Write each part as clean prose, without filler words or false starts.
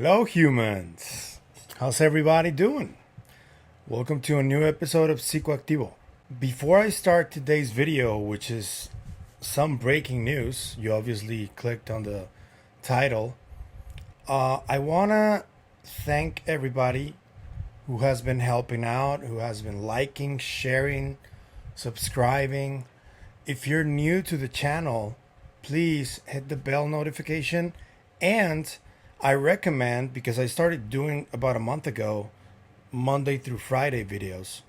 Hello, humans. How's everybody doing? Welcome to a new episode of Psicoactivo. Before I start today's video, which is some breaking news, you obviously clicked on the title. I want to thank everybody who has been helping out, who has been liking, sharing, subscribing. If you're new to the channel, please hit the bell notification. And I recommend, because I started doing about a month ago, Monday through Friday videos.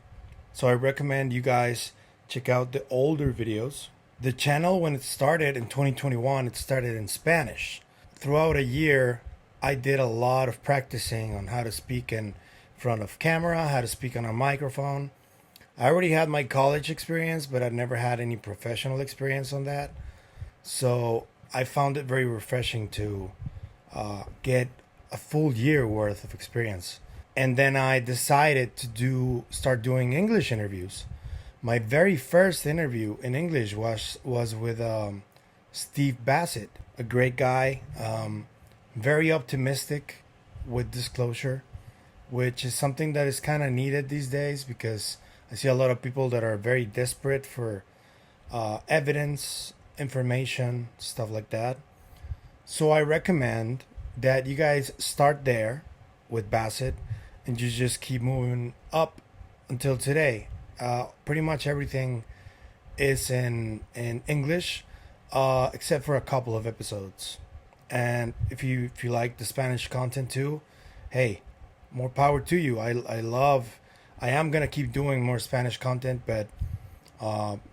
So I recommend you guys check out the older videos. The channel, when it started in 2021, it started in Spanish. Throughout a year, I did a lot of practicing on how to speak in front of camera, how to speak on a microphone. I already had my college experience, but I'd never had any professional experience on that. So I found it very refreshing to get a full year worth of experience. And then I decided to start doing English interviews. My very first interview in English was with Steve Bassett, a great guy, very optimistic with disclosure, which is something that is kind of needed these days because I see a lot of people that are very desperate for evidence, information, stuff like that. So I recommend that you guys start there with Bassett and you just keep moving up until today. Pretty much everything is in English, except for a couple of episodes. And if you like the Spanish content too, hey, more power to you. I am gonna keep doing more Spanish content, but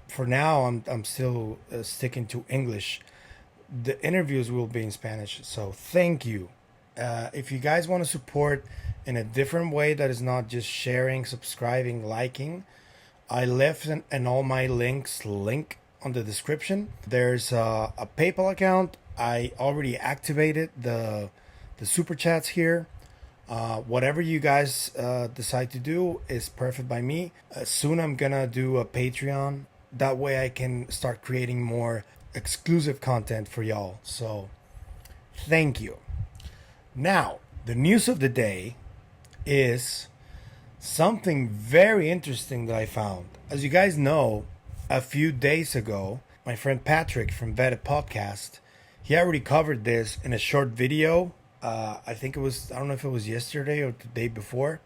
for now I'm still sticking to English. The interviews will be in Spanish, so thank you. If you guys want to support in a different way that is not just sharing, subscribing, liking, I left an all my links link on the description. There's a PayPal account. I already activated the super chats here. Whatever you guys decide to do is perfect by me. Soon I'm gonna do a Patreon. That way I can start creating more exclusive content for y'all. So thank you. Now, the news of the day is something very interesting that I found. As you guys know, a few days ago, my friend Patrick from Vetted Podcast, he already covered this in a short video. I think it was, I don't know if it was yesterday or the day before,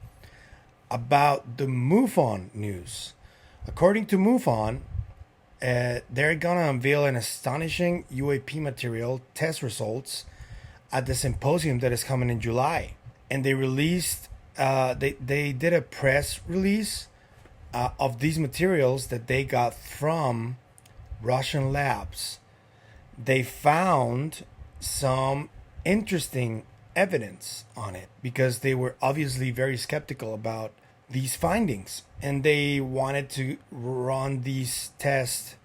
about the MUFON news. According to MUFON, they're gonna unveil an astonishing UAP material test results at the symposium that is coming in July. And they released, they did a press release of these materials that they got from Russian labs. They found some interesting evidence on it because they were obviously very skeptical about these findings, and they wanted to run these tests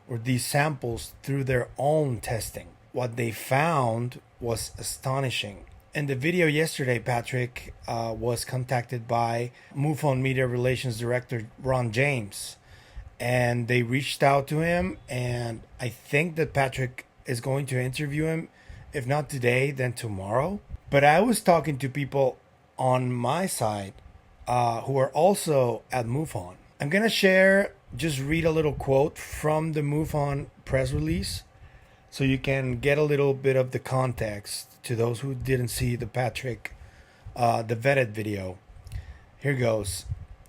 or these samples through their own testing. What they found was astonishing. In the video yesterday, Patrick was contacted by MUFON Media Relations Director Ron James, and they reached out to him, and I think that Patrick is going to interview him, if not today, then tomorrow. But I was talking to people on my side who are also at MUFON. I'm going to just read a little quote from the MUFON press release so you can get a little bit of the context to those who didn't see the Patrick, the Vetted video. Here goes.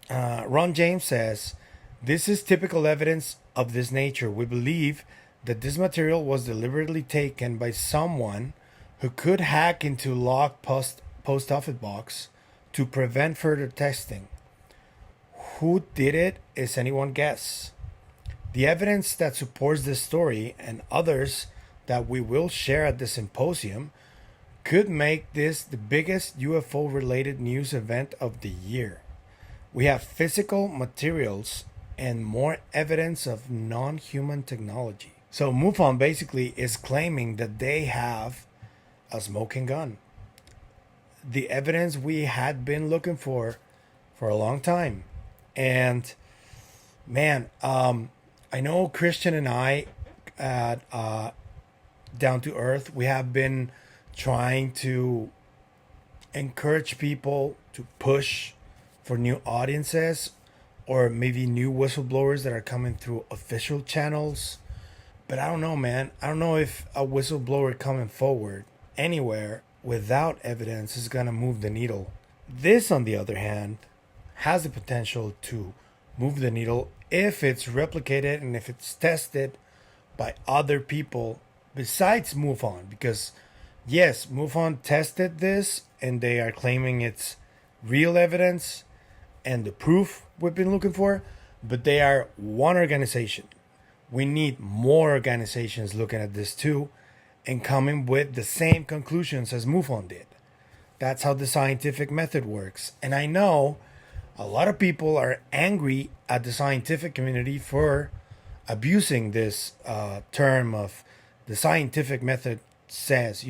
Ron James says, "This is typical evidence of this nature. We believe that this material was deliberately taken by someone who could hack into locked post office box to prevent further testing. Who did it is anyone's guess. The evidence that supports this story and others that we will share at the symposium could make this the biggest UFO related news event of the year. We have physical materials and more evidence of non-human technology." So MUFON basically is claiming that they have a smoking gun. The evidence we had been looking for a long time. And man, I know Christian and I at Down to Earth, we have been trying to encourage people to push for new audiences or maybe new whistleblowers that are coming through official channels. But I don't know, man. I don't know if a whistleblower coming forward anywhere without evidence is going to move the needle. This, on the other hand, has the potential to move the needle if it's replicated and if it's tested by other people besides MUFON. Because, yes, MUFON tested this and they are claiming it's real evidence and the proof we've been looking for, but they are one organization. We need more organizations looking at this too and coming with the same conclusions as MUFON did. That's how the scientific method works. And I know a lot of people are angry at the scientific community for abusing this term of the scientific method says,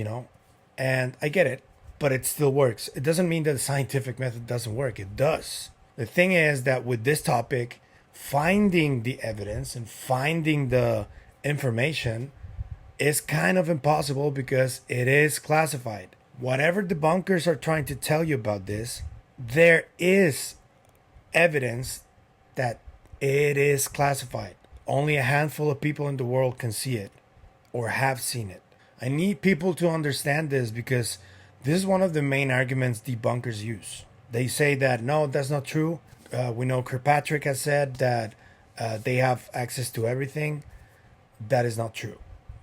and I get it, but it still works. It doesn't mean that the scientific method doesn't work. It does. The thing is that with this topic, finding the evidence and finding the information is kind of impossible because it is classified. Whatever debunkers are trying to tell you about this, there is evidence that it is classified. Only a handful of people in the world can see it or have seen it. I need people to understand this because this is one of the main arguments debunkers use. They say that, no, that's not true. We know Kirkpatrick has said that they have access to everything. That is not true.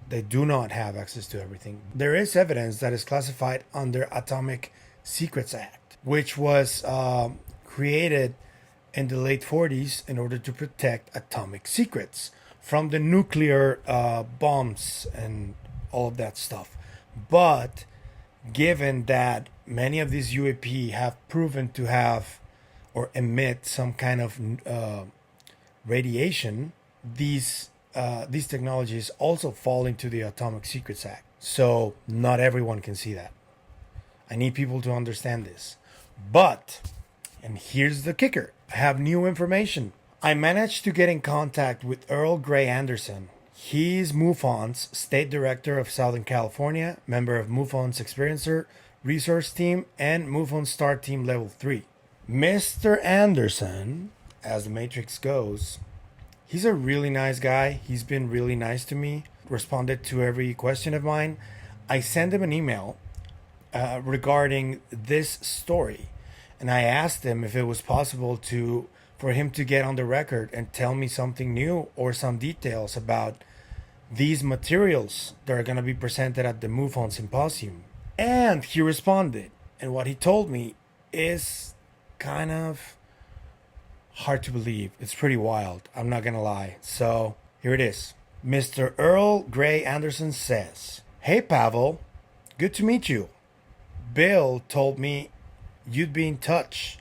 They do not have access to everything. There is evidence that is classified under Atomic Secrets Act, which was created in the late 40s in order to protect atomic secrets from the nuclear bombs and all of that stuff. But given that many of these UAP have proven to have or emit some kind of radiation, these technologies also fall into the Atomic Secrets Act. So not everyone can see that. I need people to understand this. But, and here's the kicker, I have new information. I managed to get in contact with Earl Gray Anderson. He's MUFON's State Director of Southern California, member of MUFON's Experiencer Resource Team, and MUFON Star Team Level 3. Mr. Anderson, as the Matrix goes, he's a really nice guy. He's been really nice to me, responded to every question of mine. I sent him an email regarding this story, and I asked him if it was possible for him to get on the record and tell me something new or some details about these materials that are going to be presented at the MUFON Symposium. And he responded. And what he told me is kind of hard to believe. It's pretty wild. I'm not going to lie. So here it is. Mr. Earl Gray Anderson says, "Hey, Pavel. Good to meet you. Bill told me you'd be in touch.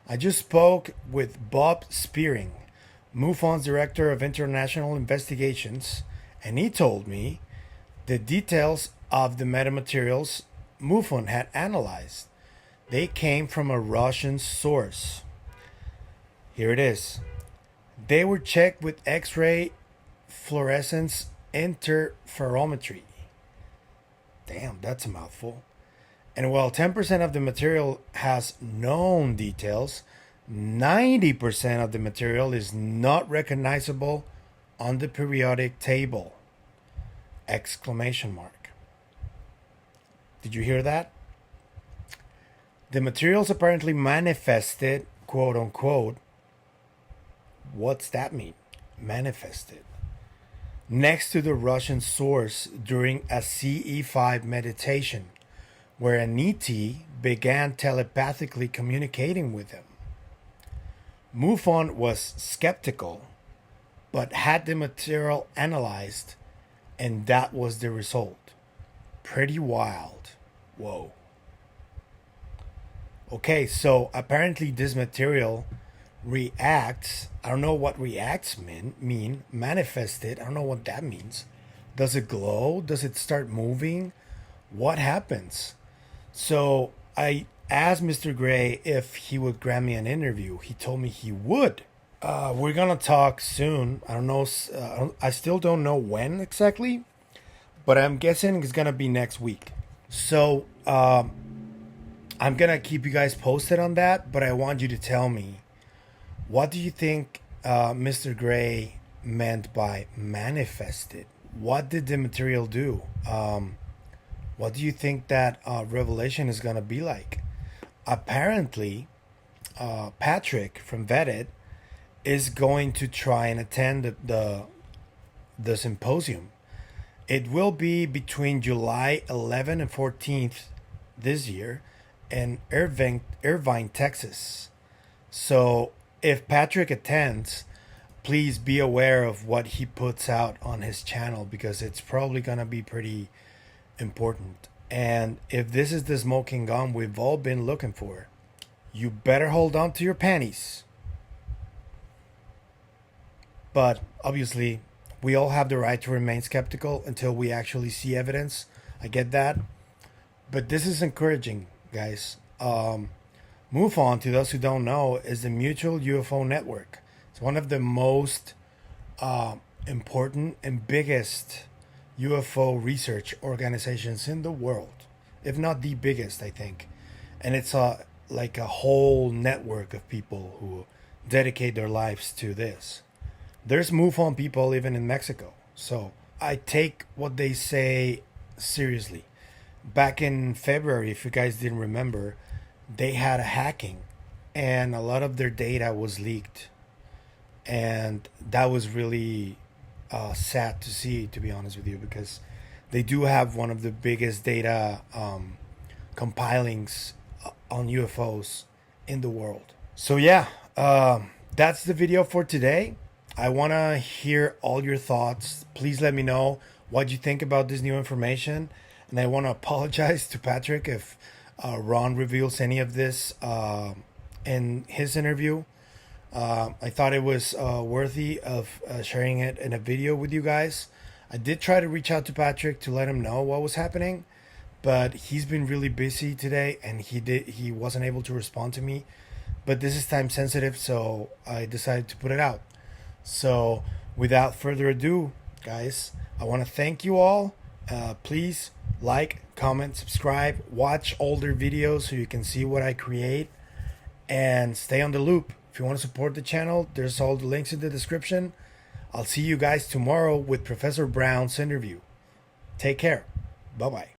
I just spoke with Bob Spearing, MUFON's Director of International Investigations, and he told me the details of the metamaterials MUFON had analyzed. They came from a Russian source. Here it is. They were checked with X-ray fluorescence interferometry." Damn, that's a mouthful. "And while 10% of the material has known details, 90% of the material is not recognizable on the periodic table!" Exclamation mark. Did you hear that? The materials apparently manifested, quote unquote. What's that mean? Manifested. Next to the Russian source during a CE5 meditation, where an ET began telepathically communicating with him. MUFON was skeptical, but had the material analyzed, and that was the result. Pretty wild. Whoa. Okay, so apparently this material reacts. I don't know what reacts mean. Manifested. I don't know what that means. Does it glow? Does it start moving? What happens? So I asked Mr. Gray if he would grant me an interview. He told me he would. We're gonna talk soon. I don't know. I still don't know when exactly, but I'm guessing it's gonna be next week. So I I'm gonna keep you guys posted on that, but I want you to tell me, what do you think Mr. Gray meant by manifested? What did the material do? What do you think that revelation is gonna be like? Apparently, Patrick from Vetted is going to try and attend the symposium. It will be between July 11th and 14th this year in Irvine, Texas. So if Patrick attends, please be aware of what he puts out on his channel, because it's probably going to be pretty important. And if this is the smoking gun we've all been looking for, you better hold on to your panties. But obviously, we all have the right to remain skeptical until we actually see evidence. I get that. But this is encouraging, guys. MUFON, to those who don't know, is the Mutual UFO Network. It's one of the most important and biggest UFO research organizations in the world, if not the biggest, I think. And it's like a whole network of people who dedicate their lives to this. There's MUFON people even in Mexico. So I take what they say seriously. Back in February, if you guys didn't remember, they had a hacking and a lot of their data was leaked. And that was really sad to see, to be honest with you, because they do have one of the biggest data compilings on UFOs in the world. So yeah, that's the video for today. I want to hear all your thoughts. Please let me know what you think about this new information. And I want to apologize to Patrick if Ron reveals any of this in his interview. I thought it was worthy of sharing it in a video with you guys. I did try to reach out to Patrick to let him know what was happening, but he's been really busy today and he wasn't able to respond to me. But this is time sensitive, so I decided to put it out. So without further ado, guys, I want to thank you all. Please like, comment, subscribe, watch older videos so you can see what I create, and stay on the loop. If you want to support the channel, there's all the links in the description. I'll see you guys tomorrow with Professor Brown's interview. Take care. Bye-bye.